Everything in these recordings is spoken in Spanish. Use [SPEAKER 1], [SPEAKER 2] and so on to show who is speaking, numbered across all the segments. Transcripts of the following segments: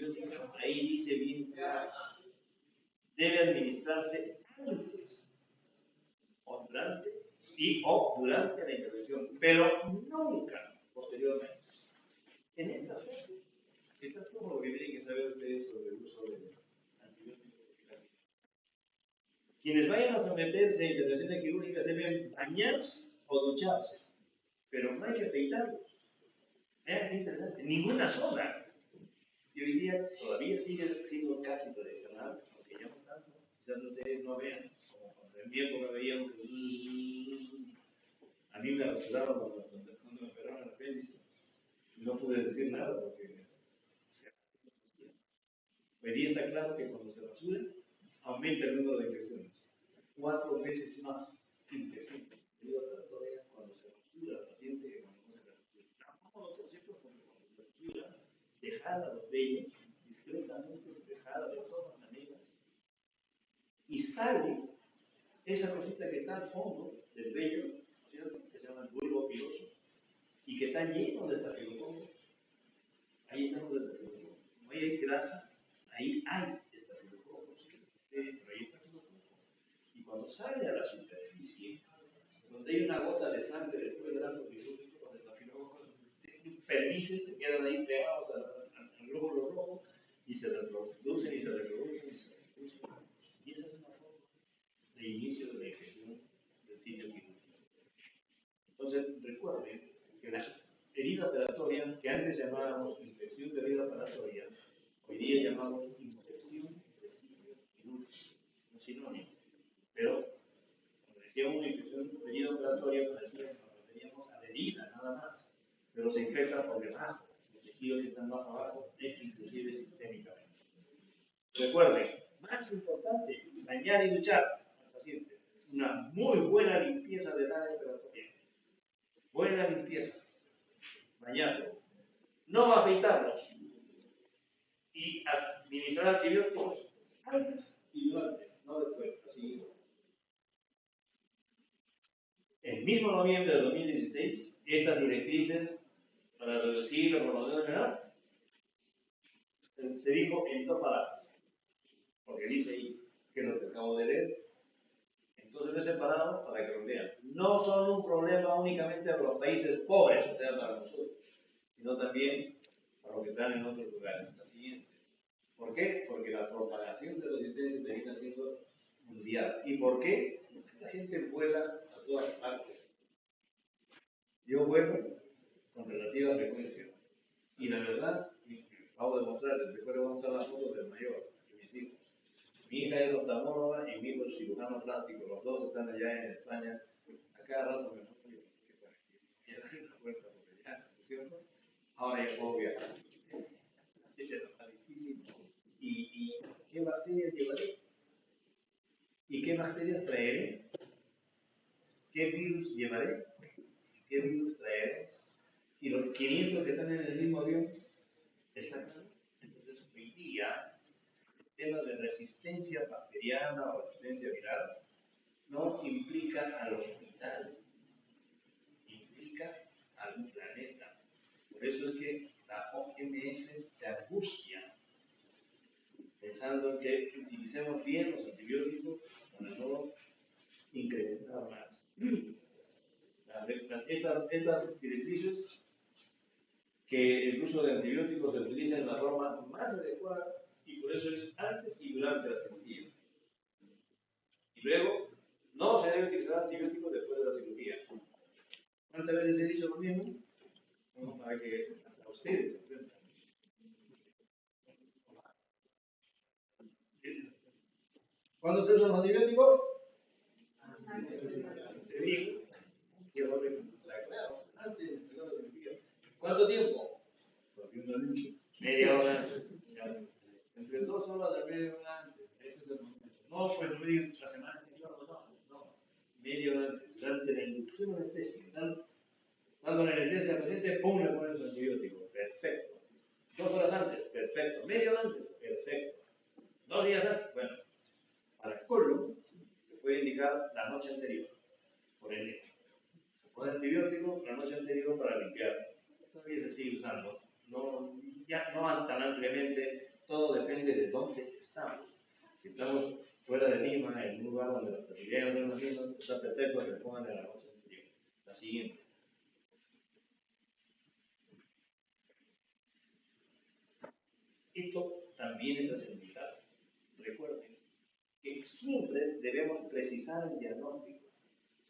[SPEAKER 1] antibiótico, ahí dice bien claro, debe administrarse antes o durante la intervención, pero nunca posteriormente. En esta fase está todo lo que tienen que saber ustedes sobre el uso de antibióticos. Quienes vayan a someterse a intervenciones quirúrgicas deben bañarse o ducharse, pero no hay que afeitarlos. Vean qué interesante, ninguna zona. Y hoy día todavía sigue siendo casi tradicional, aunque ya no tanto. Quizás ustedes no vean, como cuando en mi época veíamos que a mí me rasuraron cuando me operaron el apéndice. No pude decir nada porque hoy día está claro que cuando se rasura aumenta el número de infecciones. 4 veces más infecciones cuando se rasura al paciente que cuando no se rasura. Tampoco nosotros siempre cuando se rasura, se jala los vellos, discretamente se jala de todas maneras, y sale esa cosita que está al fondo del vello, ¿cierto? Que se llama el bulbo piloso, y que está lleno de estafilococos. Ahí estamos de estafilococos. Como ahí hay grasa, ahí hay estafilococos. Pero ahí estafilococos. Y cuando sale a la superficie, donde hay una gota de sangre después del acto quirúrgico, cuando los estafilococos felices se quedan ahí pegados al glóbulo rojo y se reproducen y se reproducen y se reproducen. Y esa es una forma de inicio de la infección del sitio quirúrgico. Entonces, recuerden que la herida operatoria, que antes llamábamos infección de herida operatoria, hoy día llamamos infección de sitio quirúrgico, un sinónimo. Pero, cuando decíamos una infección de herida operatoria, nos referíamos a la herida nada más, pero se infecta por debajo, los tejidos que están más abajo, inclusive sistémicamente. Recuerden, más importante, bañar y duchar al paciente. Una muy buena limpieza del área operatoria. Buena limpieza. Bañarlo. No afeitarlos. Y administrar antibióticos antes y durante, no después. Así. El mismo noviembre de 2016, estas directrices para reducir la propagación general se dijo en 2 palabras. Porque dice ahí, que es lo que acabo de leer. Entonces lo he separado para que lo vean. No son un problema únicamente para los países pobres, o sea, para nosotros, sino también para los que están en otros lugares. La siguiente. ¿Por qué? Porque la propagación de los ITS termina siendo mundial. ¿Y por qué? Porque la gente vuela a todas partes. Yo vuelo con relativa frecuencia. Y la verdad, acabo de mostrarles, después les voy a mostrar la foto del mayor, de mis hijos. Mi hija es oftalmóloga y mi hijo es cirujano plástico. Los dos están allá en España. A cada rato me muestran que para que la puerta porque ya, ¿cierto? Ahora ya puedo viajar. Ese es lo difícil. ¿Y qué bacterias llevaré? ¿Y qué bacterias traeré? ¿Qué virus llevaré? ¿Qué virus traeré? Y los 500 que están en el mismo avión están acá. Entonces, hoy día, el tema de resistencia bacteriana o resistencia viral no implica al hospital, implica al planeta. Por eso es que la OMS se angustia pensando en que utilicemos bien los antibióticos para no incrementar más. Estas directrices, que el uso de antibióticos se utiliza en la forma más adecuada y por eso es antes y durante la cirugía. Y luego, no se debe utilizar antibióticos después de la cirugía. ¿Cuántas veces he dicho lo mismo? Bueno, para que a ustedes aprendan. ¿Cuándo se usan los antibióticos? Se dijo. Quiero ver la clave. Antes de empezar la cirugía. ¿Cuánto tiempo? Media hora antes. Entre 2 horas de media hora antes. Ese es el momento. No, pues no me digan la semana anterior, no. Media hora antes. Durante la inducción anestésica. Cuando la anestesia al paciente, pum, le ponen su antibiótico. Perfecto. 2 horas antes, perfecto. Media hora antes, perfecto. 2 días antes, bueno. Para el colon, se puede indicar la noche anterior. Por ejemplo, se pone antibiótico la noche anterior para limpiar. Todavía se sigue usando. Ya no tan ampliamente todo depende de dónde estamos. Si estamos fuera de Lima, en un lugar donde las facilidades no son las mismas, está perfecto que le pongan en la noche anterior. La siguiente. Esto también está significado. Recuerden que siempre debemos precisar el diagnóstico.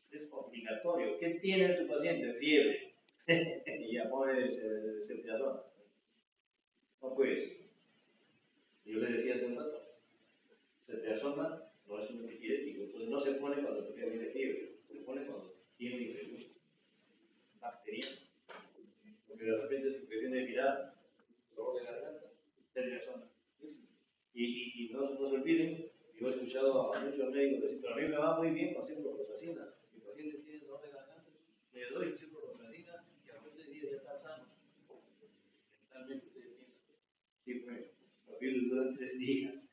[SPEAKER 1] Es obligatorio. ¿Qué tiene tu paciente? Fiebre. Y ya pone el ceftriaxona. No pues, yo le decía hace un rato, ceftriaxona no es un antipirético, entonces no se pone cuando tiene fiebre, se pone cuando tiene infección bacteriana. Porque de repente su infección es viral, dolor de garganta, ceftriaxona. Y no se olviden, yo he escuchado a muchos médicos decir, pero a mí me va muy bien con ciprofloxacina. Mi paciente tiene dolor de garganta, le doy ciprofloxacina y a los 3 días ya están sanos. Mentalmente ustedes piensan, sí, bueno, los virus duran 3 días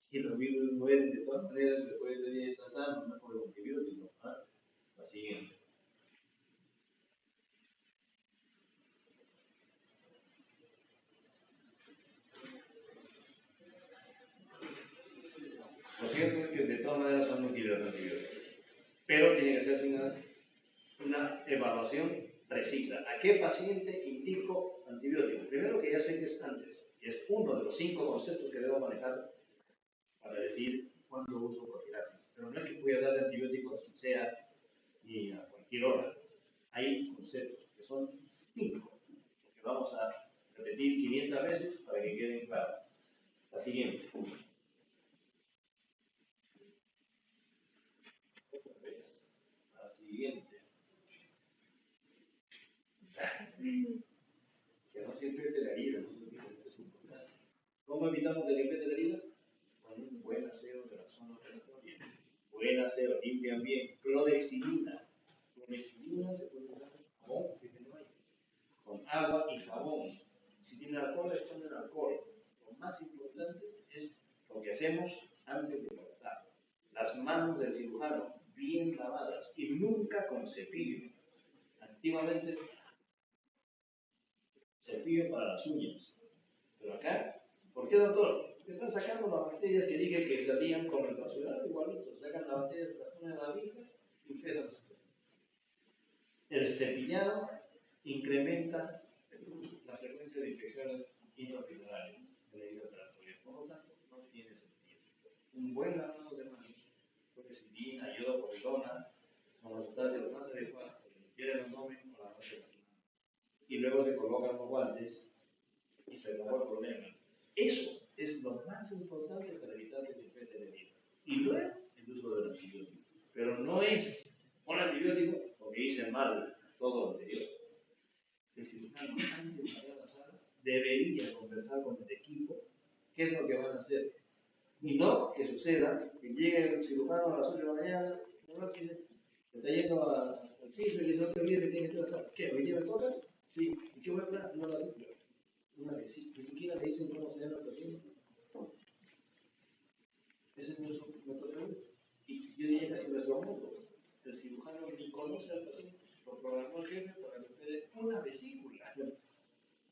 [SPEAKER 1] y los virus mueren de todas maneras después de 3 días ya están sanos, no por el antibiótico. ¿Ah? La siguiente. Lo cierto es que de todas maneras son útiles los antibióticos, pero tiene que hacerse una evaluación precisa. ¿A qué paciente indico antibiótico? Primero que ya sé que es antes, y es uno de los 5 conceptos que debo manejar para decir cuándo uso profilaxis. Pero no es que voy a darle antibiótico a quien sea ni a cualquier hora. Hay conceptos que son 5, que vamos a repetir 500 veces para que queden claros. La siguiente. La siguiente. Que no se infecte la herida, eso es importante. ¿Cómo evitamos que se infecte la herida? Con un buen aseo de la zona operatoria. Buen aseo, limpian bien. Clorexidina. Clorexidina se puede usar con jabón, si no hay. Con agua y jabón. Si tiene alcohol, le ponen alcohol. Lo más importante es lo que hacemos antes de cortar. Las manos del cirujano bien lavadas y nunca con cepillo. Antiguamente cepillo para las uñas. Pero acá, ¿por qué, doctor? Porque están sacando las bacterias que dije que salían con el basural igualito. Sacan las bacterias, las ponen a la vista y infectan las cosas. El cepillado incrementa la frecuencia de infecciones intraocularales en la herida operatoria. Por lo tanto, no tiene sentido. Un buen lavado de manos, clorexidina, iodopovidona, son las sustancias más adecuadas para limpiar el abdomen o la noche. Y luego se colocan los guantes y se acabó el problema. Eso es lo más importante para evitar que se infecte la herida. Y luego el uso del antibiótico. Pero no es un antibiótico porque hice mal todo lo anterior. El cirujano, antes de llegar a la sala, debería conversar con el equipo qué es lo que van a hacer. Y no que suceda que llegue el cirujano a las 8 de la mañana, se está yendo al piso y le dice, no te olvides que tienes que ir a la sala. ¿Qué? ¿Hoy día me toca? Sí. ¿Y qué voy a hablar? No lo hace. Una vez, ni siquiera le dicen cómo se llama el paciente. Ese es nuestro trabajo. Y yo diría casi nuestro mundo. El cirujano ni conoce al paciente, lo programó el jefe para que opere una vesícula.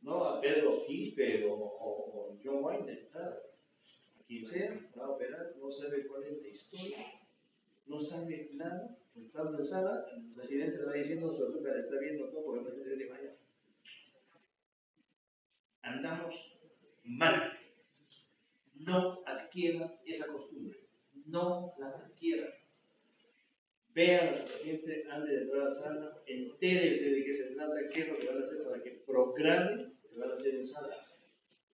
[SPEAKER 1] No a Pedro Quispe o John Wayne, nada. A quien sea, va a operar, no sabe cuál es la historia, no sabe nada. Entrando en sala, el presidente le va diciendo su azúcar está viendo todo porque el presidente le vaya. Andamos mal. No adquieran esa costumbre. No la adquieran. Vean a su paciente antes de entrar a la sala, entérense de qué se trata, qué es lo que van a hacer para que programen lo que van a hacer en sala.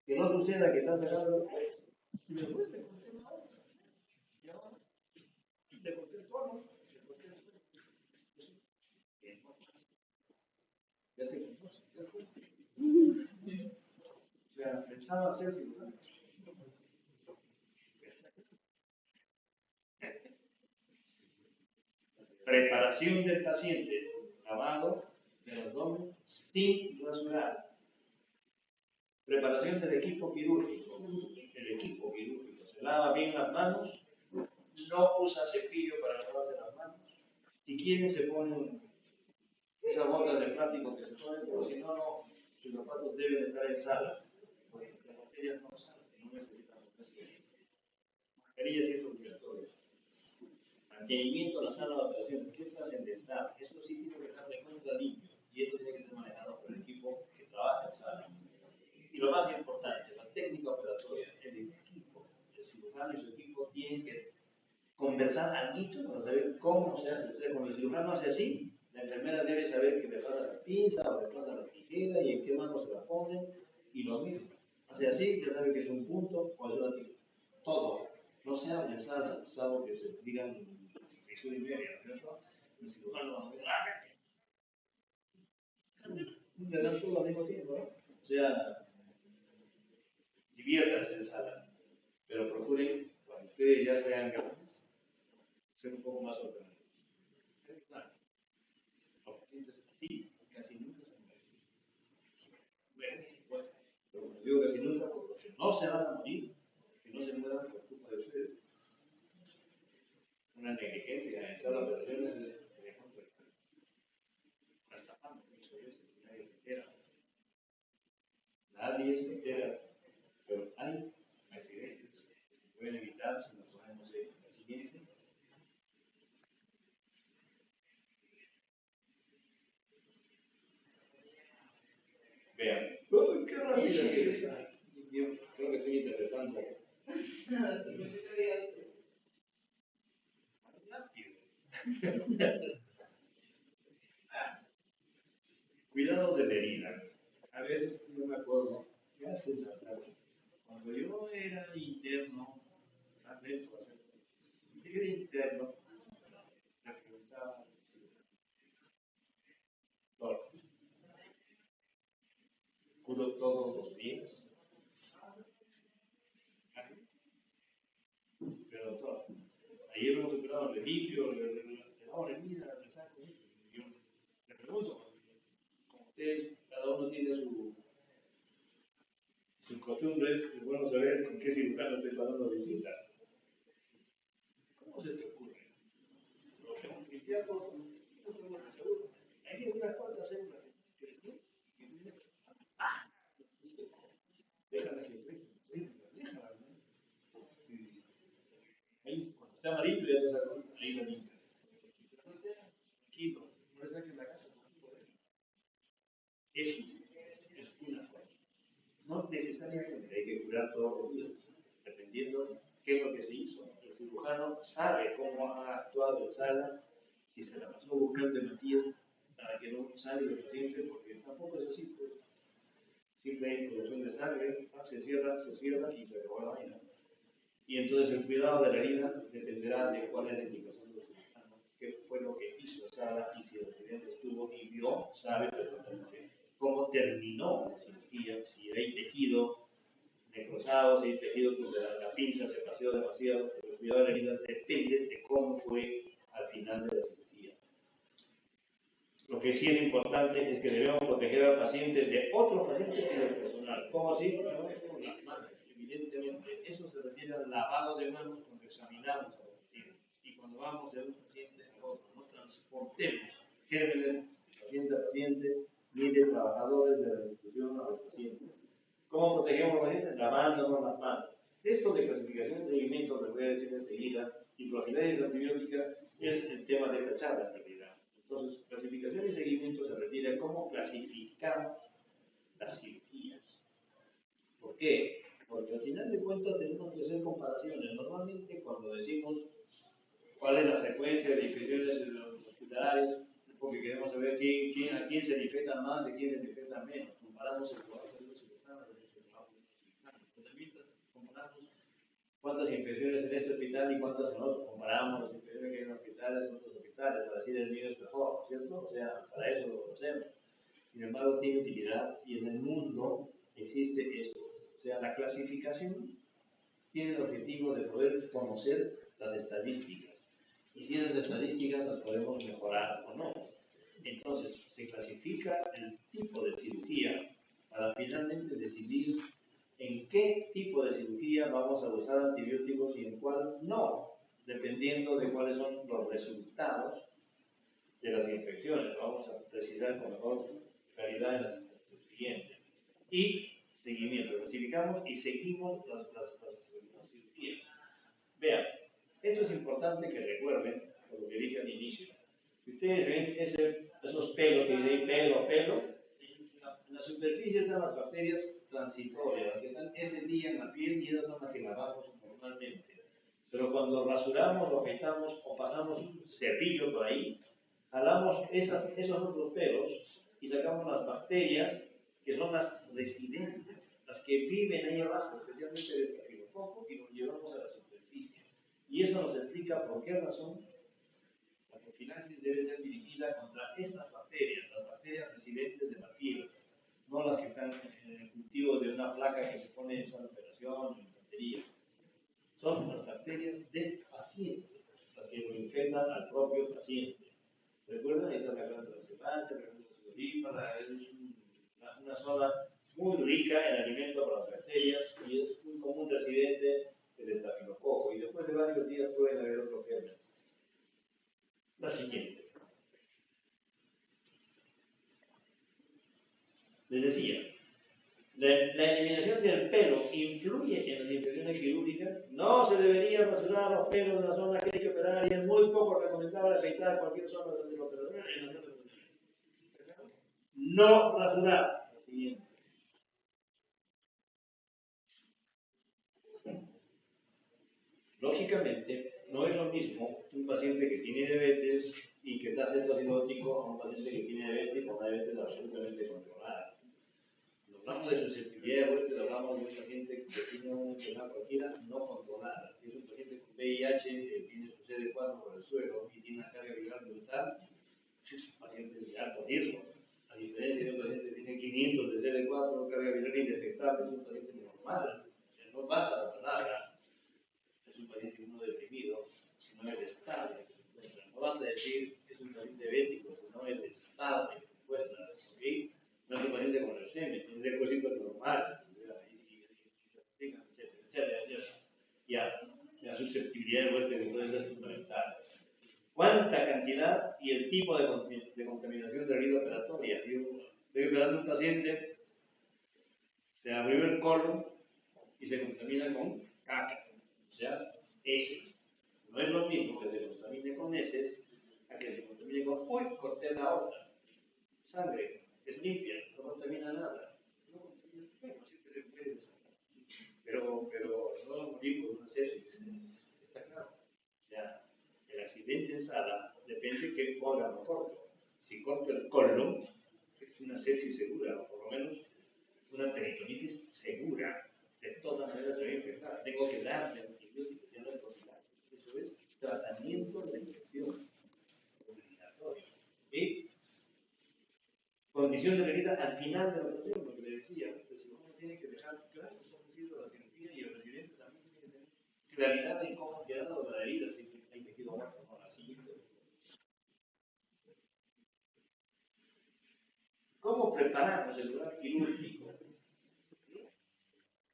[SPEAKER 1] Que no suceda que están sacando, si me cuesta, me corté una hora. Y ahora, le corté el tono, le corté el tono. Ya se conoce, ya fue. O sea, pensaba hacer cirujano. Preparación del paciente, lavado del abdomen sin rasurar. Preparación del equipo quirúrgico. El equipo quirúrgico se lava bien las manos, no usa cepillo para lavarse las manos. Si quieren se ponen esas botas de plástico que se ponen, pero si no, sus zapatos deben estar en sala, porque las bacterias no salen. mascarilla sí es obligatoria. Mantenimiento de la sala de operaciones, que es trascendental. Eso sí tiene que estar de cuenta limpio y eso tiene que ser manejado por el equipo que trabaja en sala. Y lo más importante, la técnica operatoria, el equipo, el cirujano y su equipo tienen que conversar algo para saber cómo se hace. Entonces, cuando el cirujano hace así, la enfermera debe saber que le pasa la pinza o le pasa la tijera y en qué mano se la pone y lo mismo. Hace así, ya sabe que es un punto o es una tijera. Todo. No se habla en sala, salvo que se digan eso y media, ¿cierto? El cirujano va a ver, le dan todo al mismo tiempo, ¿no? O sea, diviértanse en sala, pero procuren, cuando ustedes ya sean grandes, ser un poco más ordenados. Claro, los pacientes así casi nunca se mueren. Bueno, pero como digo casi nunca, porque no se van a morir, que no se mueran por culpa de ustedes. Una negligencia en sala de operaciones es, por ejemplo, una estafando muchas veces, nadie se entera. Nadie se entera, pero hay accidentes que se pueden evitar si nos ponemos en la siguiente. Vean, ¡uy, qué rápido que es! Yo creo que estoy interpretando. Cuidados de la herida. A veces no me acuerdo, ¿qué hace saltar? Cuando yo era interno, tal vez lo hacer. Yo era interno, me preguntaba, doctor, ¿curo todos los días? Pero doctor, ayer hemos operado, le limpio, le hago la herida, le saco. Y yo le pregunto, como ustedes, cada uno tiene sus costumbres, es bueno saber con qué cirujano estoy pasando visita. ¿Cómo se te ocurre? Lo que un cristiano no tenemos de seguro. Hay unas cuantas células que crecen y déjala que déjala. Ahí, cuando está amarillo, ya te sacó, ahí lo limpias. Tranquilo, no le saques la casa. Eso es una cosa. No necesariamente hay que curar todos los días, dependiendo qué es lo que se hizo. El cirujano sabe cómo ha actuado en sala, si se la pasó buscando hematías para que no salga el paciente, porque tampoco es así. Pues. Siempre hay producción de sangre, se cierra y se acabó la vaina. Y entonces el cuidado de la herida dependerá de cuál es la indicación del cirujano, qué fue lo que hizo Sara y si el accidente estuvo y vio, sabe perfectamente cómo terminó la cirugía, si hay tejido necrosado, si hay tejido donde la pinza se paseó demasiado. El cuidado de la herida depende de cómo fue al final de la cirugía. Lo que sí es importante es que debemos proteger al paciente de otros pacientes y del personal. ¿Cómo así? No con las manos, evidentemente. Eso se refiere al lavado de manos cuando examinamos a los pacientes. Y cuando vamos de un paciente a otro, no transportemos gérmenes de paciente a paciente ni de trabajadores de la institución a los pacientes. ¿Cómo protegemos a los pacientes? Lavándonos las manos. Esto de clasificación de alimentos, les voy a decir enseguida, y profilaxis antibiótica es el tema de esta charla en realidad. Entonces, clasificación y seguimiento se refiere a cómo clasificamos las cirugías. ¿Por qué? Porque al final de cuentas tenemos que hacer comparaciones. Normalmente cuando decimos cuál es la frecuencia de infecciones en los hospitalarios, es porque queremos saber a quién se le infecta más y a quién se le infecta menos. Comparamos el trabajo de los cirujanos con el trabajo de los cirujanos. Pero también comparamos cuántas infecciones en este hospital y cuántas en otro. Comparamos las infecciones que hay en hospitales con otros hospitales para decir el mío es mejor, ¿cierto? O sea, para eso lo hacemos. Sin embargo, tiene utilidad y en el mundo existe esto. O sea, la clasificación tiene el objetivo de poder conocer las estadísticas. Y si esas estadísticas las podemos mejorar o no. Entonces, se clasifica el tipo de cirugía para finalmente decidir en qué tipo de cirugía vamos a usar antibióticos y en cuál no, dependiendo de cuáles son los resultados de las infecciones. Vamos a precisar con mejor calidad en las siguientes. Y seguimiento. Clasificamos y seguimos las cirugías. Vean, esto es importante que recuerden, por lo que dije al inicio. Si ustedes ven esos pelos que hay pelo a pelo, en la superficie están las bacterias transitorias, que están ese día en la piel y esas son las que lavamos normalmente. Pero cuando rasuramos o afeitamos o pasamos un cepillo por ahí, jalamos esos otros pelos y sacamos las bacterias que son las residentes, las que viven ahí abajo, especialmente el estafilococo, y los llevamos a la superficie. Y eso nos explica por qué razón la profilaxis debe ser dirigida contra estas bacterias, las bacterias residentes de la piel, no las que están en el cultivo de una placa que se pone en esa operación, en batería. Son las bacterias del paciente, las que lo infectan al propio paciente. ¿Recuerdan? Esta es la glándula sebácea, la glándula sudorípara, es una zona muy rica en alimento para las bacterias y es un común residente del estafilococo. Y después de varios días pueden haber otro germen. La siguiente. Les decía, la eliminación del pelo influye en las infecciones quirúrgicas. No se debería rasurar los pelos de la zona que hay que operar y es muy poco recomendable afeitar cualquier zona de la operación en la zona de operación. No rasurar. La siguiente. Lógicamente, no es lo mismo un paciente que tiene diabetes y que está cetoacidótico a un paciente que tiene diabetes con una diabetes absolutamente controlada. Cuando hablamos de susceptibilidad de huéspedes, hablamos de un paciente que tiene una enfermedad cualquiera no controlada. Si es un paciente con VIH que tiene su CD4 por el suelo y tiene una carga viral brutal, es un paciente de alto riesgo. A diferencia de un paciente que tiene 500 de CD4, carga viral indetectable, es un paciente normal. O sea, no pasa la palabra. Es un paciente inmunodeprimido, sino es estable. No basta decir que es un paciente diabético, sino es estable. ¿Okay? No es un paciente con leucemia, tiene depósitos normales, etcétera. Ya, la susceptibilidad de huésped entonces es fundamental. ¿Cuánta cantidad y el tipo de contaminación de herida operatoria? Yo estoy operando a un paciente, se abrió el colon y se contamina con caca, o sea, heces. No es lo mismo que se contamine con heces a que se contamine con, uy, corté la aorta, sangre, es limpia, no contamina nada. No contamina, bueno, siempre se puede desatar. Pero no morir por una sepsis, está claro. O sea, el accidente en sala depende de qué órgano corto. Si corto el colon, es una sepsis segura, o por lo menos una peritonitis segura. De todas maneras se va a infectar. Tengo que darle antibióticos y no profilaxis. Eso es tratamiento de la infección obligatorio. ¿Okay? Condición de la herida al final de la operación, lo que le decía, el cirujano tiene que dejar claro cómo ha sido la cirugía y el residente también tiene que tener claridad en cómo ha quedado la herida, si hay tejido muerto o no. La siguiente. ¿Cómo preparamos el lugar quirúrgico?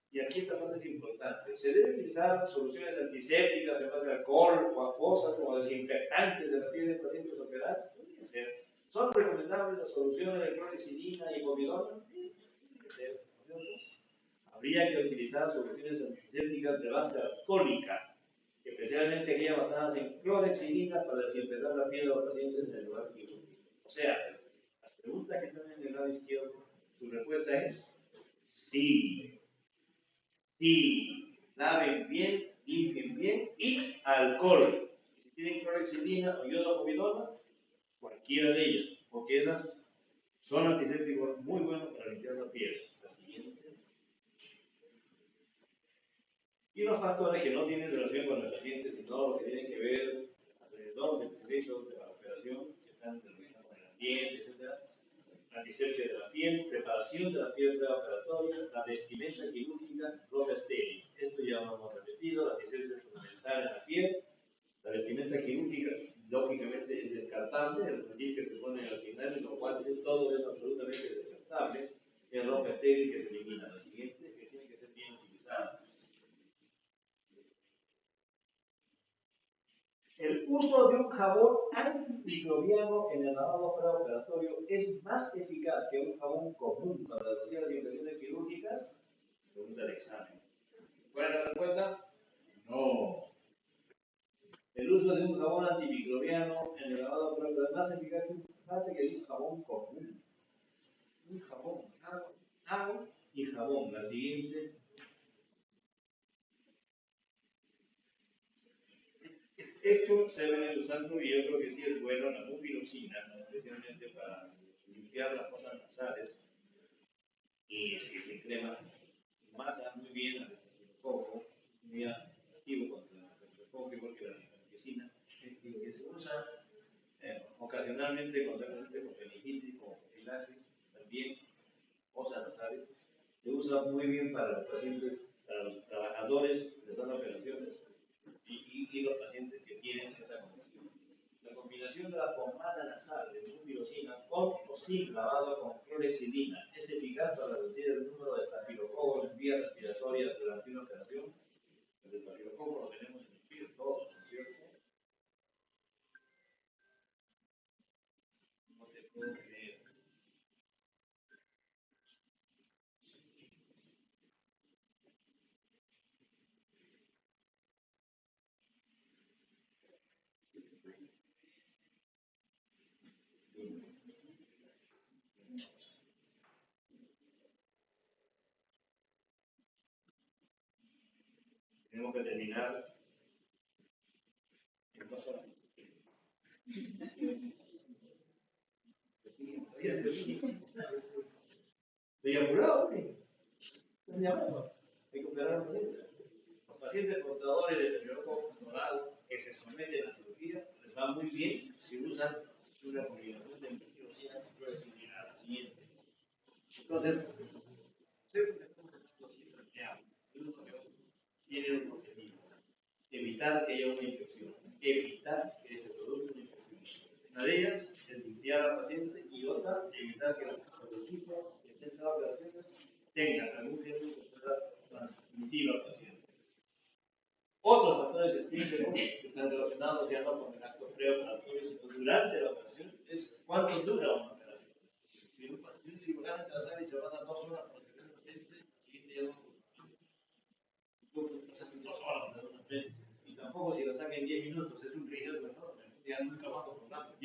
[SPEAKER 1] Y aquí esta parte es importante. Se debe utilizar soluciones antisépticas, además de alcohol o acuosas como desinfectantes de la piel de pacientes operados. Podría ser. ¿Son recomendables las soluciones de clorhexidina y povidona? Sí, tiene que ser, ¿no es cierto? Habría que utilizar soluciones antisépticas de base alcohólica, especialmente aquellas basadas en clorhexidina para desinfectar la piel de los pacientes en el lugar quirúrgico. O sea, las preguntas que están en el lado izquierdo, su respuesta es sí. Sí, laven bien, limpien bien y alcohol. Si tienen clorhexidina o yodo povidona, cualquiera de ellas, porque esas son antisépticos muy buenos para limpiar la piel. La siguiente. Y los factores que no tienen relación con el paciente, sino lo que tienen que ver alrededor del proceso de la operación, que están relacionados con el ambiente, etc. Antisepsia de la piel, preparación de la piel preoperatoria, la vestimenta quirúrgica, ropa estéril. Esto ya lo hemos repetido, la antisepsia es fundamental en la piel. La vestimenta quirúrgica, lógicamente, es descartable, el material que se pone al final, en lo cual todo es absolutamente descartable. Es ropa estéril que se elimina. La siguiente, que tiene que ser bien utilizada. El uso de un jabón antimicrobiano en el lavado preoperatorio es más eficaz que un jabón común para reducir las infecciones quirúrgicas. Pregunta del examen. ¿Cuál es la respuesta? No. El uso de un jabón antimicrobiano en el lavado corporal es más eficaz que un jabón común. Un jabón, agua y jabón. La siguiente. Esto se viene usando y yo creo que sí es bueno, la mupirocina, ¿no? Especialmente para limpiar las fosas nasales y se crema, mata muy bien al estafilococo, muy activo contra el estafilococo, igual que la nitroglicerina, que se usa ocasionalmente con meningitis, con profilaxis, también fosas nasales. Se usa muy bien para los pacientes, para los trabajadores que están en operaciones y los pacientes que tienen esta condición. La combinación de la pomada nasal de mupirocina con o sin lavado con clorexidina es eficaz para reducir el número de estafilococos en vías respiratorias durante una operación. El estafilococo lo tenemos en el pie todos, ¿no es cierto? No te puedo creer. Tenemos que terminar en 2 horas. Estoy apurado, ¿eh? Están llamando. Hay que operar a un paciente. Los pacientes portadores de estafilococo controlado que se someten a cirugía les va muy bien si usan una combinación de mupirocina con clorexidina, la siguiente. Entonces, según estamos hablando, si es ampliable, tiene un objetivo: evitar que haya una infección, evitar que se produzca una infección. Una de ellas es limpiar al paciente y otra, evitar que el equipo que esté en sala de operaciones tenga algún virus que pueda transmitir al paciente. Otros factores extrínsecos que están relacionados ya no con el acto preoperatorio, sino durante la operación, es cuánto dura una operación. Si un cirujano entra a la sala y se pasa 2 horas para sacar un apéndice, al siguiente ya no pasas 2 horas para un apéndice. Y tampoco si lo saca en 10 minutos, es un riesgo enorme. Ya nunca más lo programa.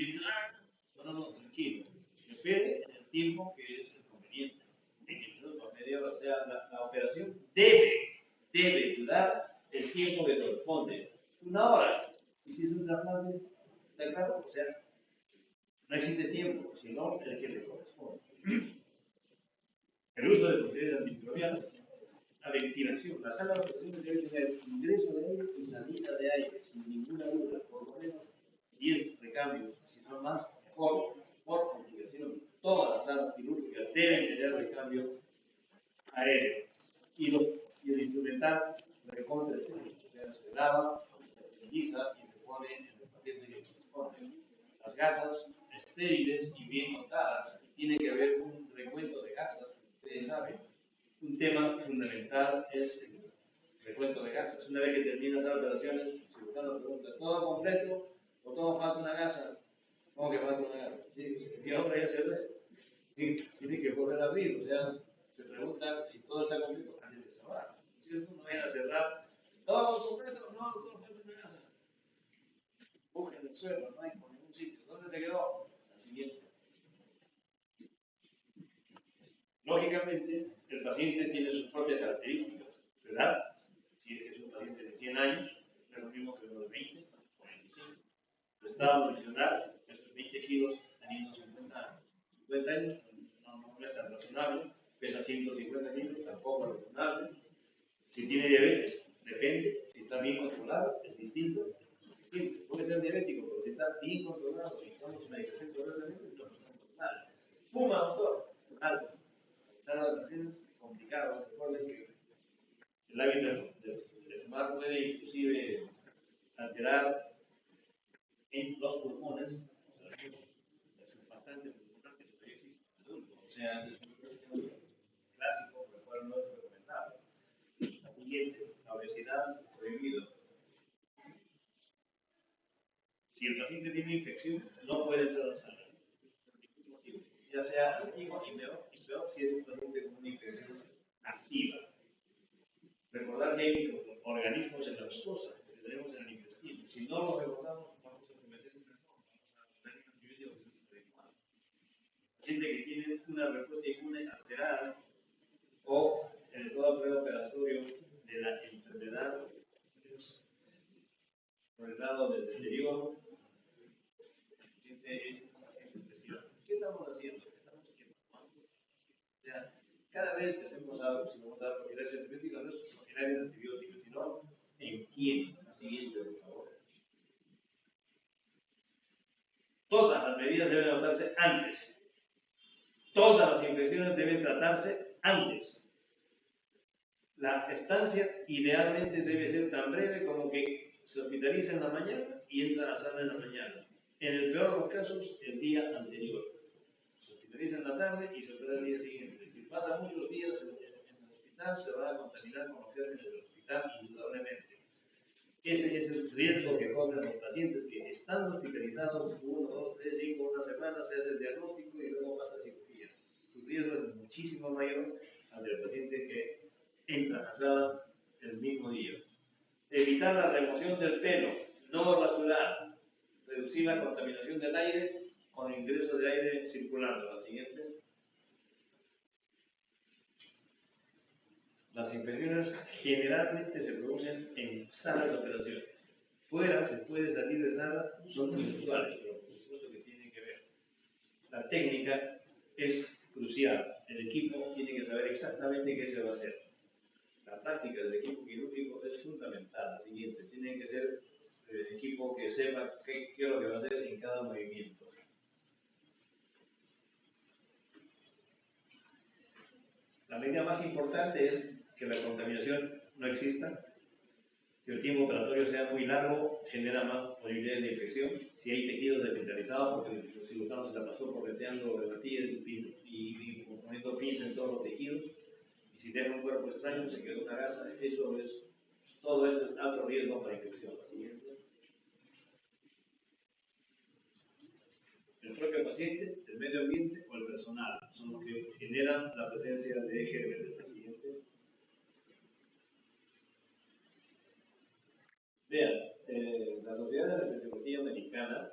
[SPEAKER 1] No, tranquilo. Espere en el tiempo que es conveniente. 20 minutos, media hora. O sea, la operación debe durar el tiempo que corresponde. 1 hora. Y si es un trasplante, ¿está claro? O sea, no existe tiempo, sino el que le corresponde. El uso de propiedades antimicrobianas, la ventilación. La sala de operaciones debe tener ingreso de aire y salida de aire, sin ninguna duda, por lo menos 10 recambios. Si son más, mejor, por complicación. Todas las salas quirúrgicas deben tener recambio aéreo. Y el instrumental recontra estéril, o sea, se lava, se esteriliza y se pone en el paciente que se pone. Las gasas estériles y bien montadas, tiene que haber un recuento de gasas. Ustedes saben, un tema fundamental es el recuento de gasas. Una vez que terminas las operaciones, el cirujano pregunta: ¿todo completo o todo falta una gasa? ¿Cómo que falta una gasa? Sí, ¿qué obra ya se ve? Tiene que volver a abrir, o sea, se pregunta si todo está completo antes de cerrar. ¿Cierto? No vayan a cerrar. ¿Todo completo? No, todo falta una gasa. Busquen en el suelo, no hay por ningún sitio. ¿Dónde se quedó? La siguiente. Lógicamente, el paciente tiene sus propias características. Su edad, si es que es un paciente de 100 años, no es lo mismo que uno de 20 o 25. Su estado nutricional, esos 20 kilos teniendo 50 años, no es tan razonable. Pesa 150 kilos, tampoco es razonable. Si tiene diabetes, depende. Si está bien controlado, es distinto. Puede ser diabético, pero si está bien controlado, si estamos medicación correctamente, no es mal. Fuma, doctor, algo. Sala de operaciones complicadas. Recuerden que el hábito de fumar puede inclusive alterar en los pulmones. Es un bastante importante que todavía existe en adultos. O sea, es un clásico, por el cual no es recomendable. La siguiente, la obesidad prohibido. Si el paciente tiene infección, no puede entrar a la sala. Ya sea antiguo y peor si es un paciente con una infección activa. Recordar que hay organismos en la mucosa que tenemos en el intestino. Si si no lo recordamos, vamos a cometer un error, vamos a dar un antibiótico adecuado. Paciente que tiene una respuesta inmune alterada o el estado preoperatorio de la enfermedad por el lado del deterioro, el paciente es depresión. ¿Qué estamos haciendo? Estamos evaluando. O sea, cada vez que hacemos algo, si vamos a dar propiedades antibióticas, no es propiedades antibióticas, sino en quién. La siguiente, por favor. Todas las medidas deben adoptarse antes. Todas las infecciones deben tratarse antes. La estancia idealmente debe ser tan breve como que se hospitaliza en la mañana y entra a la sala en la mañana. En el peor de los casos, el día anterior. Se hospitaliza en la tarde y se opera el día siguiente. Si pasa muchos días en el hospital, se va a contaminar con los gérmenes del hospital, indudablemente. Ese es el riesgo que corren los pacientes que están hospitalizados 1, 2, 3, 5, una semana, se hace el diagnóstico y luego pasa a cirugía. Su riesgo es muchísimo mayor al del paciente que entra a la sala el mismo día. Evitar la remoción del pelo, no rasurar, reducir la contaminación del aire con el ingreso de aire circulando. La siguiente. Las infecciones generalmente se producen en salas de operaciones. Fuera, después de salir de sala, son inusuales, pero por supuesto que tienen que ver. La técnica es crucial. El equipo tiene que saber exactamente qué se va a hacer. La práctica del equipo quirúrgico es fundamental. La siguiente, tiene que ser el equipo que sepa qué es lo que va a hacer en cada movimiento. La medida más importante es que la contaminación no exista, que el tiempo operatorio sea muy largo, genera más posibilidades de infección. Si hay tejidos desvitalizados, porque el cirujano se la pasó correteando reumatíes y poniendo pinzas en todos los tejidos, y si deja un cuerpo extraño, se quedó una gasa, todo esto es alto riesgo para infección. La siguiente. El propio paciente, el medio ambiente o el personal son los que generan la presencia de gérmenes. La siguiente. Vean, la Sociedad de Anestesiología Americana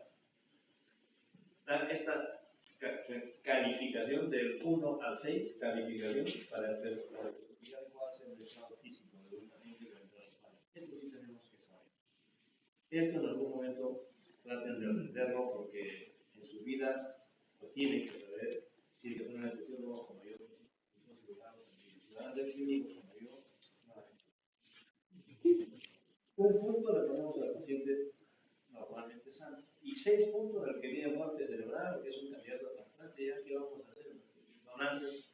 [SPEAKER 1] da esta calificación del 1 al 6, calificación para identificar cuál es el estado físico de un paciente que entra a España. Esto sí tenemos que saber. Esto en algún momento traten de aprenderlo porque en su vida lo tienen que saber. Si es un anestesiólogo como yo, un cirujano, ciudadanos del clínico como yo, un punto le ponemos al paciente normalmente sano y 6 puntos al que tiene muerte cerebral, que es un candidato a trasplante. Ya, ¿qué vamos a hacer? Donantes,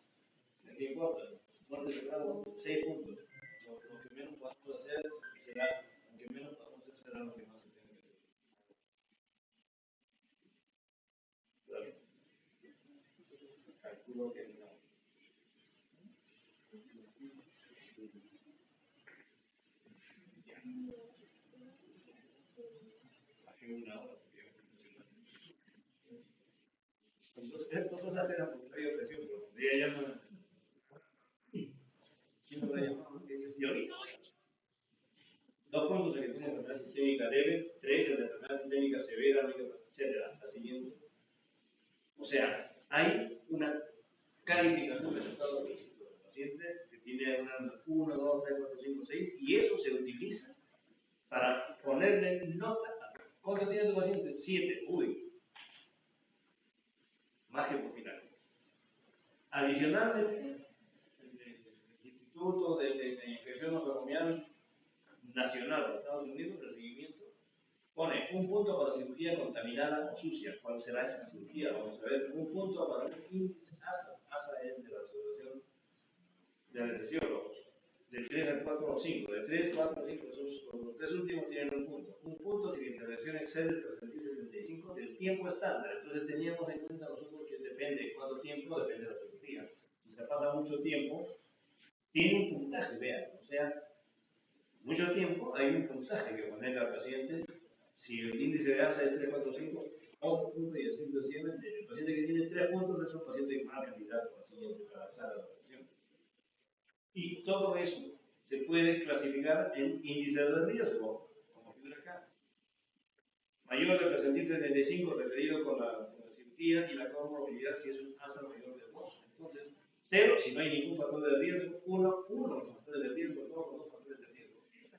[SPEAKER 1] ¿de qué importa? Muerte cerebral, 6 puntos. Lo que menos podemos hacer será, aunque menos podemos hacer será lo que más se tenga que hacer. ¿Vale? Calculo que no. Una hora, entonces, todos hacen la contraria presión, pero ella llama. ¿Quién nos la llamado? Y ahorita, 2 puntos el que tiene enfermedad sistémica leve, 3 el de enfermedad sistémica severa, etc. La siguiente. O sea, hay una calificación del estado físico del paciente que tiene una 1, 2, 3, 4, 5, 6 y eso se utiliza para ponerle nota. ¿Cuánto tiene tu paciente? 7. Uy, más que por final. Adicionalmente, el Instituto de Infección Nosocomial Nacional de Estados Unidos, de seguimiento, pone un punto para cirugía contaminada o sucia. ¿Cuál será esa cirugía? Vamos a ver. Un punto para un índice ASA. ASA es de la Asociación de Anestesiólogos. De 3 a 4 o 5. De 3, 4, 5. Los 3 últimos tienen un punto. Un punto si la intervención excede el porcentaje 75 del tiempo estándar. Entonces teníamos en cuenta nosotros que depende de cuánto tiempo, depende de la cirugía. Si se pasa mucho tiempo, tiene un puntaje, vean. O sea, mucho tiempo hay un puntaje que ponerle al paciente. Si el índice de ASA es 3, 4, 5, otro punto y así sucesivamente. El paciente que tiene 3 puntos es un paciente más candidato al siguiente para la sala de operación. Y todo eso se puede clasificar en índice de riesgo, como figura acá. Mayor de presentarse 75 referido con la cirugía y la comorbilidad si es un asa mayor de 2. Entonces, 0 si no hay ningún factor de riesgo, 1 los factores de riesgo, 2 los 2 factores de riesgo. Esta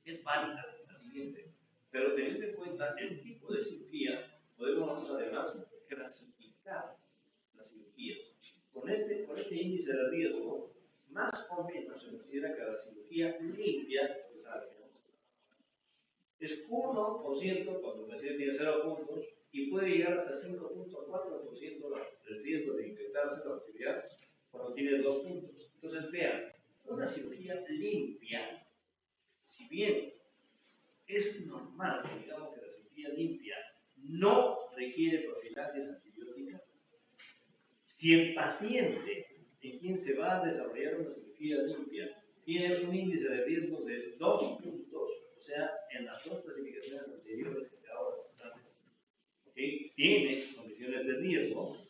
[SPEAKER 1] es válida, la siguiente. Pero teniendo en cuenta el tipo de cirugía, podemos nosotros además clasificar la cirugía. Con este índice de riesgo, más o menos se considera que la cirugía limpia, es 1% cuando el paciente tiene 0 puntos y puede llegar hasta 5.4% el riesgo de infectarse la bacteria cuando tiene 2 puntos. Entonces, vean, una cirugía limpia, si bien es normal que digamos que la cirugía limpia no requiere profilaxis antibiótica, si el paciente en quien se va a desarrollar una cirugía limpia tiene un índice de riesgo de 2 puntos, o sea, en las dos clasificaciones anteriores que te acabo de mostrar, ¿okay? Tiene condiciones de riesgo,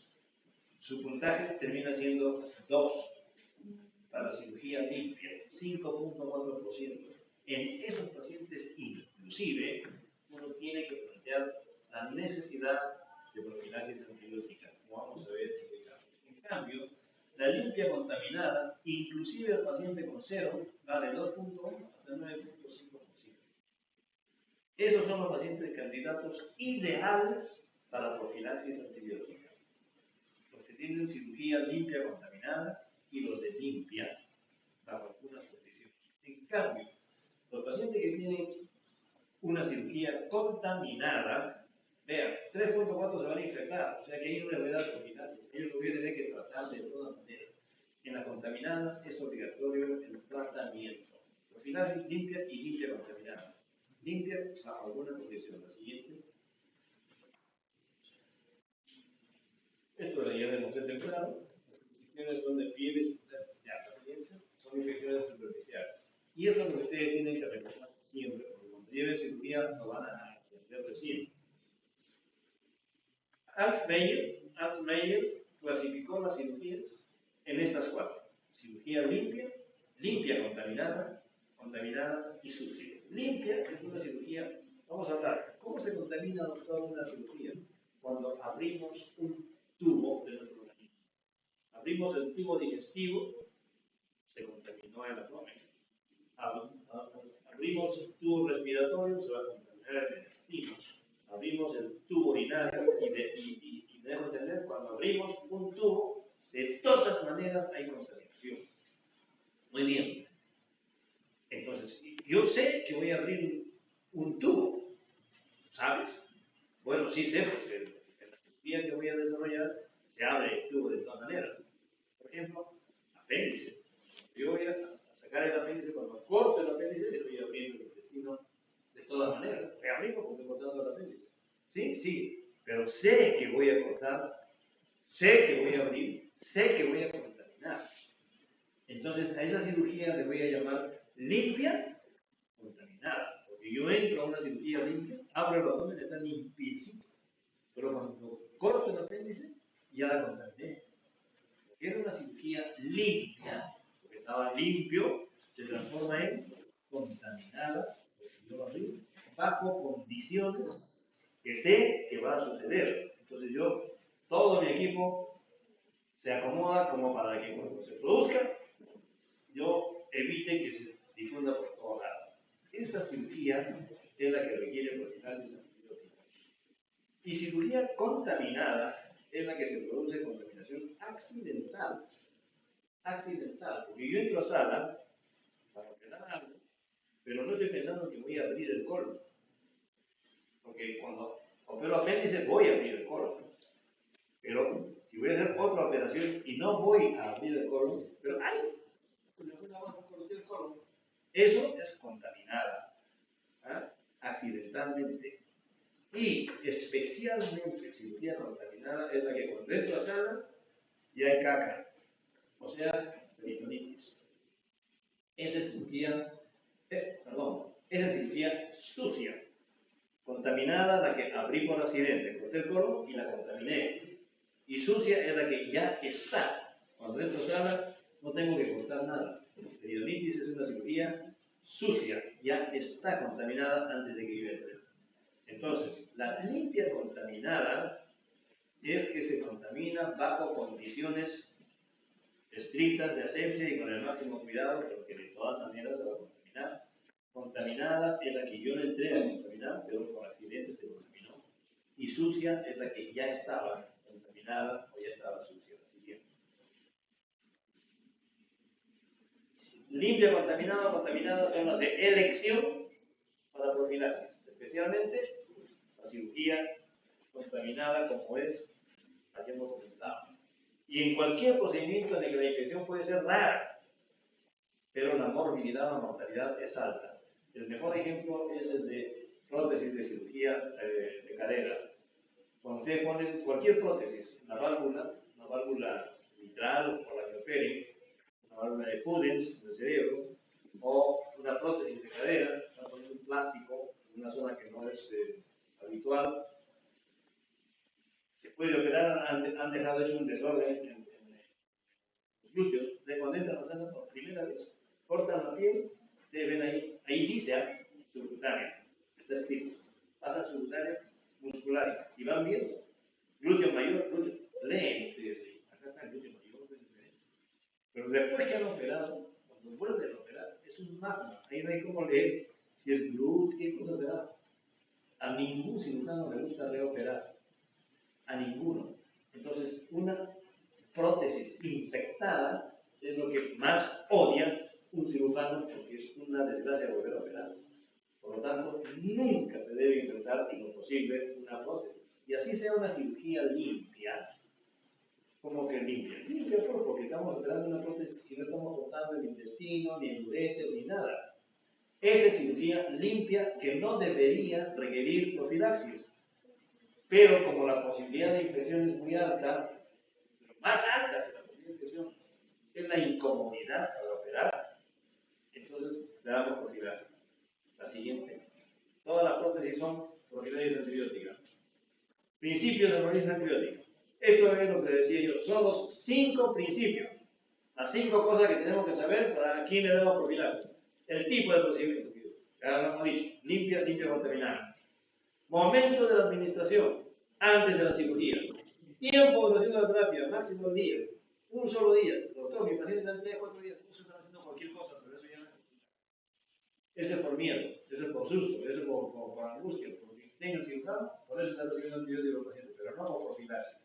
[SPEAKER 1] su puntaje termina siendo 2 para la cirugía limpia, 5.4%. En esos pacientes, inclusive, uno tiene que plantear la necesidad de profilaxis antibiótica, como vamos a ver en este caso. En cambio, la limpia contaminada, inclusive el paciente con 0, va de 2.1 hasta 9.5%. Esos son los pacientes candidatos ideales para profilaxis antibiótica. Los que tienen cirugía limpia contaminada y los de limpia, bajo algunas condiciones. En cambio, los pacientes que tienen una cirugía contaminada, vean, 3.4 se van a infectar, o sea que hay una enfermedad profiláctica. Ellos lo tienen que tratar de todas maneras. En las contaminadas es obligatorio el tratamiento. Profilaxis limpia y limpia contaminada. Limpia bajo alguna condición. La siguiente. Esto ya demostré temprano. Las infecciones son de piel, ya, la siguiente son infecciones superficiales. Y eso es lo que ustedes tienen que recordar siempre, porque cuando lleven cirugía lo van a aprender recién. Altmaier clasificó las cirugías en estas 4. Cirugía limpia, limpia contaminada, contaminada y sucia. Limpia es una cirugía, vamos a hablar, ¿cómo se contamina, doctor, una cirugía? Cuando abrimos un tubo de nuestro organismo. Abrimos el tubo digestivo, se contaminó el abdomen. Abrimos el tubo respiratorio, se va a contaminar el intestino. Abrimos el tubo urinario y debemos entender, cuando abrimos un tubo, de todas maneras hay contaminación. Muy bien. Entonces, yo sé que voy a abrir un tubo, ¿sabes? Bueno, sí sé, porque en la cirugía que voy a desarrollar se abre el tubo de todas maneras. Por ejemplo, apéndice. Yo voy a sacar el apéndice, cuando corto el apéndice, le estoy abriendo el intestino de todas maneras. Voy a abrirlo porque estoy cortando el apéndice. Sí, sí, pero sé que voy a cortar, sé que voy a abrir, sé que voy a contaminar. Entonces, a esa cirugía le voy a llamar limpia contaminada. Porque yo entro a una cirugía limpia, abro el abdomen, está limpiecito. Pero cuando corto el apéndice, ya la contaminé. Porque era una cirugía limpia, porque estaba limpio, se transforma en contaminada, porque yo abrí, bajo condiciones que sé que va a suceder. Entonces todo mi equipo se acomoda como para que cuando se produzca, yo evite que se difunda por todos lados. Esa cirugía es la que requiere profilaxis antibiótica. Y cirugía contaminada es la que se produce contaminación accidental. Accidental, porque yo entro a sala para operar algo, pero no estoy pensando que voy a abrir el colon. Porque cuando opero apéndice voy a abrir el colon. Pero si voy a hacer otra operación y no voy a abrir el colon, pero ¡ay! Se me fue la mano por el colon. Eso es contaminada, ¿eh? Accidentalmente. Y especialmente cirugía contaminada es la que cuando entro a sala ya hay caca, o sea, peritonitis. Esa es cirugía, esa es cirugía sucia. Contaminada, la que abrí por accidente, corté el colon y la contaminé. Y sucia es la que ya está. Cuando entro a sala no tengo que cortar nada. Peritonitis es una cirugía sucia, ya está contaminada antes de que yo entre. Entonces, la limpia contaminada es que se contamina bajo condiciones estrictas de asepsia y con el máximo cuidado, porque de todas maneras se va a contaminar. Contaminada es la que yo no entré a contaminar, pero por accidente se contaminó. Y sucia es la que ya estaba contaminada o ya estaba sucia. La siguiente. Limpia, contaminada o contaminada son las de elección para profilaxis, especialmente la cirugía contaminada como es, hayamos comentado. Y en cualquier procedimiento en el que la infección puede ser rara, pero la morbilidad o mortalidad es alta. El mejor ejemplo es el de prótesis de cirugía de cadera. Cuando ustedes ponen cualquier prótesis, una válvula mitral o la que operen, una válvula de Pudens en el cerebro, o una prótesis de cadera, están poniendo un plástico en una zona que no es habitual, se puede operar, han dejado hecho un desorden en los glúteos, de cuando entran a la sala por primera vez, cortan la piel, ustedes ven ahí dice subcutánea, está escrito, pasa subcutánea muscular y van viendo, glúteo mayor, glúteo, leen ustedes ahí, acá está el glúteo mayor, pero después que han operado, cuando vuelven a operar, es un magma, ahí no hay cómo leer si es glúteo, qué cosa será. A ningún cirujano le gusta reoperar, a ninguno. Entonces, una prótesis infectada es lo que más odia un cirujano porque es una desgracia volver a operar. Por lo tanto, nunca se debe intentar en lo posible una prótesis. Y así sea una cirugía limpia, como que limpia. Limpia porque estamos operando una prótesis y no estamos cortando el intestino, ni el uréter, ni nada. Esa cirugía limpia que no debería requerir profilaxis. Pero como la posibilidad de infección es muy alta, más alta que la posibilidad de infección es la incomodidad para operar, entonces le damos profilaxis. La siguiente. Todas las prótesis son profilaxis antibiótica. Principios de profilaxis antibiótica. Esto es lo que decía yo. Son los 5 principios. Las 5 cosas que tenemos que saber para quién le damos profilaxis. El tipo de procedimiento. Ya lo hemos dicho. Limpia, contaminada. Momento de la administración. Antes de la cirugía. Tiempo de duración de la terapia. Máximo el día. Un solo día. Doctor, mi paciente está en 3 o 4 días. Ustedes están haciendo cualquier cosa, pero eso ya no es. Eso es por miedo. Eso es por susto. Eso es por angustia. Porque tengan cirujano, por eso están recibiendo antibióticos los pacientes, pero no por profilaxis.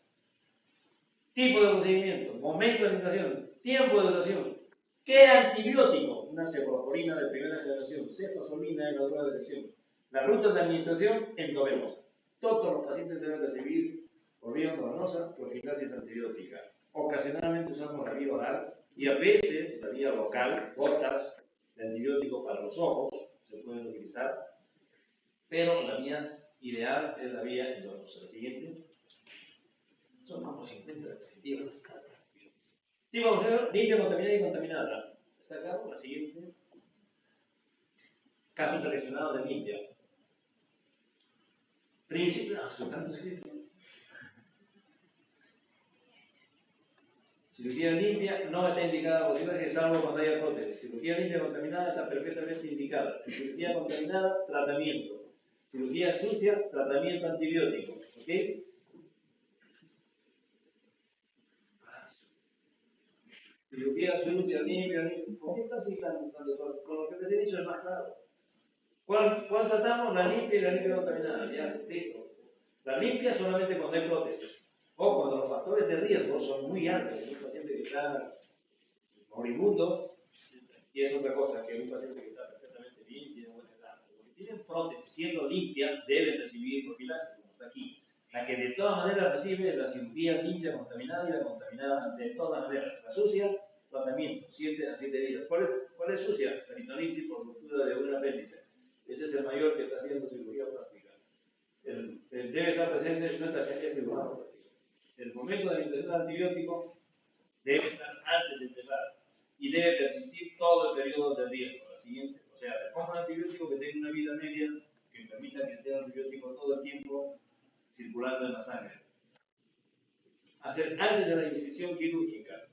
[SPEAKER 1] Tipo de procedimiento. Momento de administración. Tiempo de duración. ¿Qué antibiótico? Una cefalosporina de primera generación, cefazolina en la droga de elección. La ruta de administración endovenosa. Todos los pacientes deben recibir por vía endovenosa profilaxis antibiótica. Ocasionalmente usamos la vía oral y a veces la vía local, gotas de antibiótico para los ojos se pueden utilizar, pero la vía ideal es la vía endovenosa. La siguiente. Son como 50 diapositivas. Tipo limpia, contaminada y contaminada. ¿Está claro? La siguiente. Caso seleccionado de limpia. Principio. Cirugía limpia no está indicada por cirugía salvo cuando haya prótesis. Cirugía limpia contaminada está perfectamente indicada. Cirugía contaminada, tratamiento. Cirugía sucia, tratamiento antibiótico. ¿Ok? Cirugía sucia, limpia. ¿Por qué están citando tanto solo? Con lo que les he dicho es más claro. ¿Cuál tratamos? La limpia y la limpia contaminada. Ya, listo. La limpia solamente cuando hay prótesis. O cuando los factores de riesgo son muy altos. Un paciente que está moribundo, y es otra cosa que un paciente que está perfectamente bien y tiene buena edad. Los que tienen prótesis siendo limpia deben recibir profilaxis, como está aquí. La que de todas maneras recibe es la cirugía limpia, contaminada y la contaminada de todas maneras. La sucia, tratamiento, 7 a 7 días. ¿Cuál es sucia? Peritonitis por ruptura de un apéndice. Ese es el mayor que está haciendo cirugía plástica. El debe estar presente, no está haciendo cirugía plástica. El momento de la administración del antibiótico debe estar antes de empezar y debe persistir todo el periodo de riesgo. La siguiente, o sea, le pongo un antibiótico que tenga una vida media que permita que esté el antibiótico todo el tiempo circulando en la sangre. Hacer antes de la incisión quirúrgica,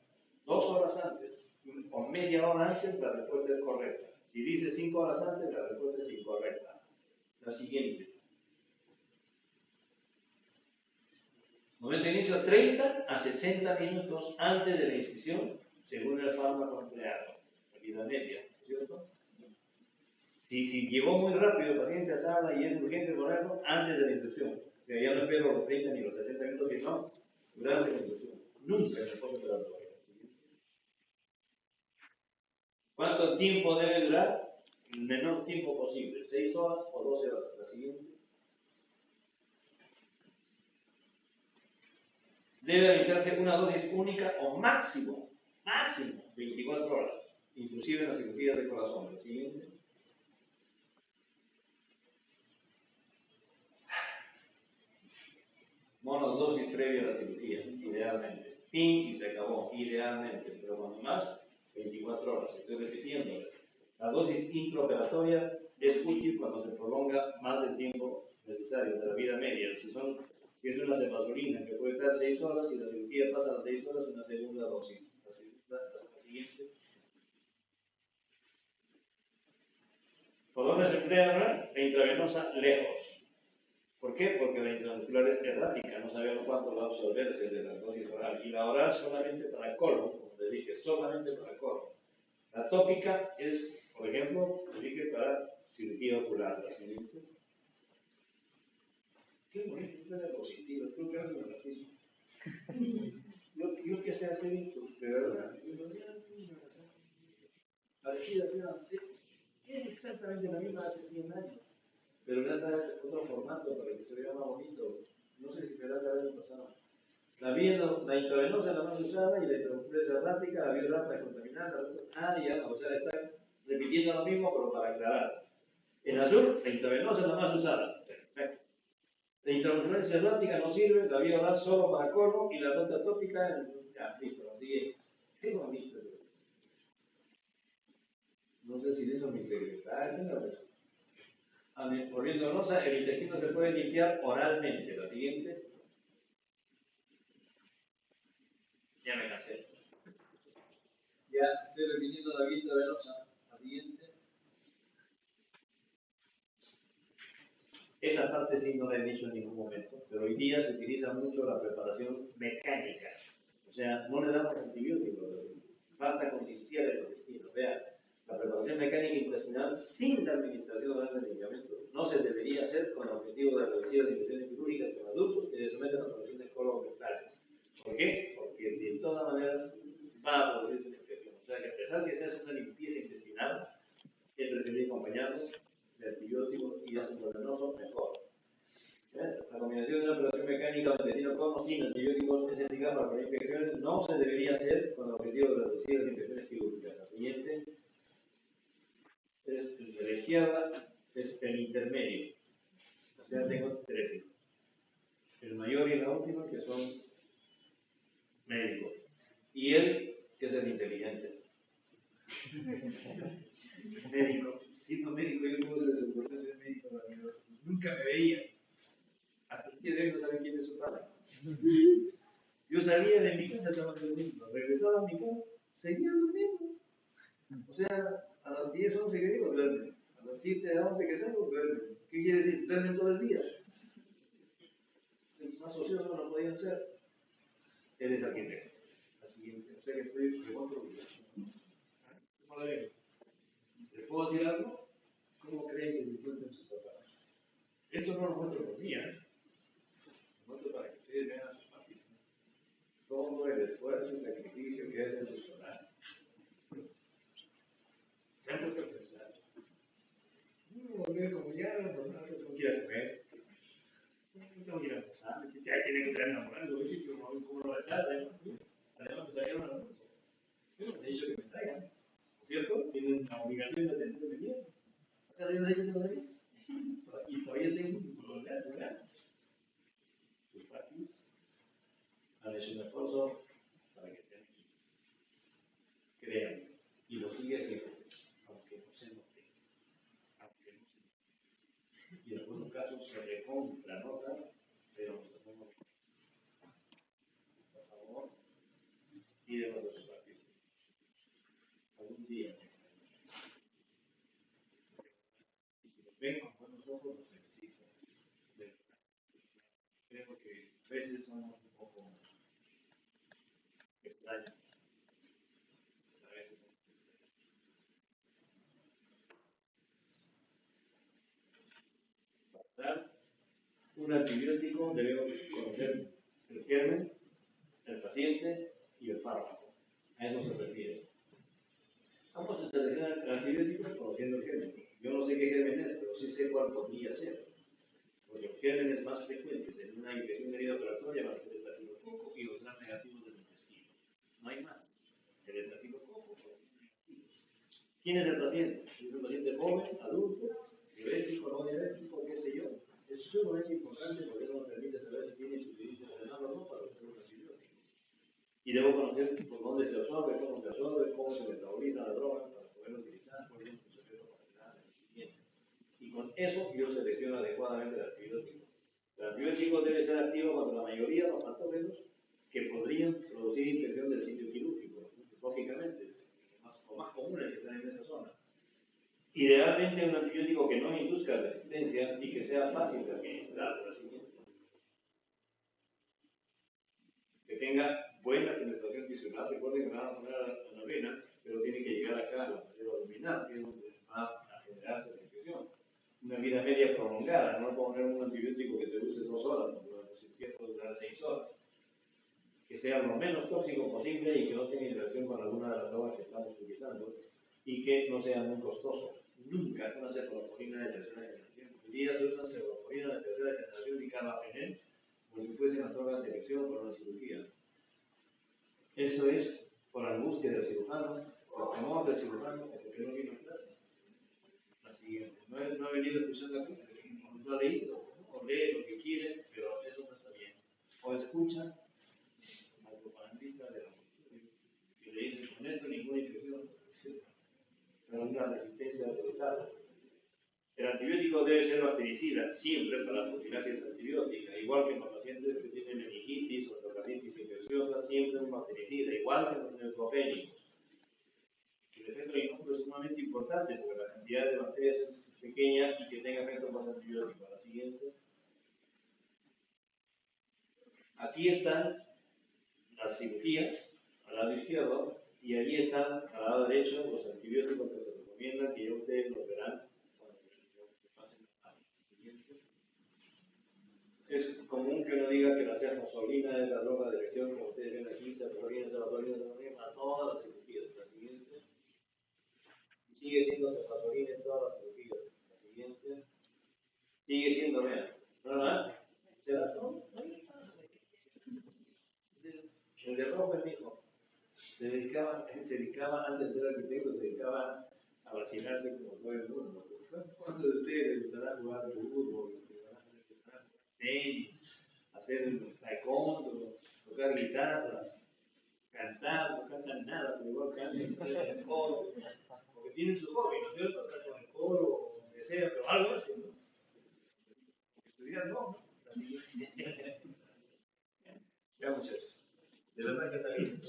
[SPEAKER 1] 2 horas antes o media hora antes, la respuesta es correcta. Si dice 5 horas antes, la respuesta es incorrecta. La siguiente. Momento de inicio 30 a 60 minutos antes de la incisión, según el fármaco empleado. La vida media, ¿cierto? Si llegó muy rápido el paciente a sala y es urgente ponerlo antes de la inducción. O sea, ya no espero los 30 ni los 60 minutos, sino durante la inducción. Nunca en el postoperatorio. ¿Cuánto tiempo debe durar? El menor tiempo posible, 6 horas o 12 horas. La siguiente. Debe administrarse una dosis única o máximo 24 horas, inclusive en las cirugías de corazón. La siguiente. Monodosis previa a la cirugía, idealmente. Pin y se acabó, idealmente, pero cuando más, 24 horas. Estoy repitiendo. La dosis intraoperatoria es útil cuando se prolonga más del tiempo necesario de la vida media. Si es una cefazolina que puede estar 6 horas y la cirugía pasa a las 6 horas, una segunda dosis. La siguiente. ¿Por dónde se emplea la intravenosa? Lejos. ¿Por qué? Porque la intramuscular es errática, no sabemos cuánto va a absorberse de la dosis oral. Y la oral solamente para el colon, como les dije, solamente para el colon. La tópica es, por ejemplo, les dije para cirugía ocular. La siguiente. Qué bonito, es una diapositiva, creo que algo me las hizo. Yo que sé hacer esto, de verdad. Parecida es exactamente la misma hace 100 años. Pero le han dado otro formato para que se vea más bonito. No sé si será la vez pasada. La intravenosa es la más usada y la intramuscular es errática, la vía oral es contaminada. Ya, o sea, está repitiendo lo mismo, pero para aclarar. En azul, la intravenosa es la más usada. Perfecto. La intramuscular es errática, no sirve, la vía oral solo para colon y la nota tópica, ya, listo, así. Qué bonito. No sé si de eso mi secretaria, ¿quién la resuelve? Por vía intravenosa, el intestino se puede limpiar oralmente. La siguiente. Ya me cansé. Ya estoy repitiendo la vía intravenosa. La siguiente. Esta parte sí no la he dicho en ningún momento, pero hoy día se utiliza mucho la preparación mecánica. O sea, no le damos antibióticos, basta con limpiar el intestino. Vean, la preparación mecánica intestinal sin la administración oral de medicamentos no se debería hacer con el objetivo de reducir las infecciones quirúrgicas en adultos que se someten a operaciones colorectales. ¿Por qué? Porque de todas maneras va a producir una infección. O sea, que a pesar de que se hace una limpieza intestinal, es preferible acompañarlo de antibióticos y ácido intravenoso mejor. La combinación de una operación mecánica de intestino con o sin antibióticos es eficaz para prevenir infecciones. No se debería hacer con el objetivo de reducir las infecciones quirúrgicas. La siguiente es de la izquierda, es el intermedio. O sea, tengo 13. El mayor y la última, que son médicos. Y él, que es el inteligente. Médico. Siendo médico, yo no se les ocurrió ser médico. Nunca me veía. Hasta el día de hoy no saben quién es su padre. Yo salía de mi casa, estaba durmiendo. Regresaba a mi casa, seguía durmiendo. O sea, a las 10, 11 que digo, duerme. A las 7, a 11 que salgo, duerme. ¿Qué quiere decir? Duermen todo el día. Más ociosos no podían ser. Él es arquitecto. La siguiente. O sea que estoy recontra orgulloso. ¿Cómo la veo? ¿Les puedo decir algo? ¿Cómo creen que se sienten sus papás? Esto no lo muestro por mí, ¿eh? Lo muestro para que ustedes vean a sus papis. Todo el esfuerzo y sacrificio que hacen sus papás. Se han puesto a pensar. Como ya, por lo tanto, tengo que ir a comer. No tengo que ir a almorzar. Ya tiene que traer almuerzo. ¿Cómo lo va a echar? Además, me trajeron almuerzo. Yo no les he dicho que me traigan. ¿No es cierto? Tienen la obligación de atenderme bien. Acá yo no sé qué tengo de ahí. Y todavía tengo un problema, ¿verdad? Tus papis han hecho un esfuerzo para que estén aquí. Créanme. Y lo sigue haciendo. Aunque no se note. Aunque no se note. Y en algunos casos se recontranota, pero nos hacemos bien. Por favor, pídelo de sus papis. Algún día. Y si los ven con buenos ojos, los felicito. Creo que a veces somos poco extraños. Para dar un antibiótico debemos conocer el germen, el paciente y el fármaco. A eso se refiere. Vamos a seleccionar el antibiótico conociendo el germen. Yo no sé qué germen es, pero sí sé cuál podría ser. Porque los gérmenes más frecuentes en una infección de herida operatoria van a ser el estafilococo y los gram negativos del intestino. No hay más. El estafilococo o los negativos. ¿Quién es el paciente? Es un paciente joven, adulto, diabético, no diabético, qué sé yo. Es sumamente importante porque eso nos permite saber si tiene insuficiencia renal o no para usar un antibiótico. Y debo conocer por dónde se absorbe, cómo se metaboliza la droga para poder utilizar, por ejemplo, el secreto para el siguiente. Y con eso yo selecciono adecuadamente el antibiótico. El antibiótico debe ser activo contra la mayoría de los patógenos que podrían producir infección del sitio quirúrgico, lógicamente, los más comunes que están en esa zona. Idealmente un antibiótico que no induzca resistencia y que sea fácil de administrar, la siguiente. Que tenga buena penetración tisular, recuerden que van a poner a la vena, pero tiene que llegar acá a la pared abdominal, que es donde va a generarse la infección. Una vida media prolongada, no poner un antibiótico que se use 2 horas, durante la cirugía puede durar 6 horas. Que sea lo menos tóxico posible y que no tenga interacción con alguna de las drogas que estamos utilizando y que no sea muy costoso. Nunca una cefalosporina de tercera generación. Hoy día se usan cefalosporina de tercera generación y carbapenem como si fuesen las drogas de elección para una cirugía. Eso es por angustia del cirujano, por temor del cirujano o porque no vino a clase. La siguiente. No ha venido escuchando la clase, no ha leído, o lee lo que quiere, pero eso no está bien. O escucha al propagandista de la que le dice con esto ninguna infección, pero una resistencia brutal. El antibiótico debe ser bactericida, siempre para la profilaxis antibiótica, igual que en los pacientes que tienen meningitis o endocarditis infecciosa, siempre un bactericida, igual que en los neutropénicos. El efecto del inoculo es sumamente importante porque la cantidad de bacterias es pequeña y que tenga efecto más antibiótico. La siguiente. Aquí están las cirugías al lado izquierdo y allí están al lado derecho los antibióticos que se recomiendan, que ya ustedes los verán cuando pasen a la siguiente. Es común que uno diga que la cefazolina es la droga de elección, como ustedes ven aquí, cefazolina, para todas las cirugías. La siguiente. Y sigue siendo cefazolina en todas las cirugías. La siguiente. Sigue siendo, vean. ¿Verdad? ¿Será todo? El de rojo es mismo. Se dedicaba, antes de ser arquitecto, se dedicaba a vacinarse como todo el mundo. ¿Cuántos de ustedes les gustará jugar fútbol, tenis, hacer taekwondo, tocar guitarra, cantar? No cantan nada, pero igual cantan en el coro, porque tienen su hobby, ¿no es cierto? Cantan en el coro o donde sea, pero algo hacen, ¿no? Porque estudiar no, ¿no? Ya muchachos, de verdad que está bien.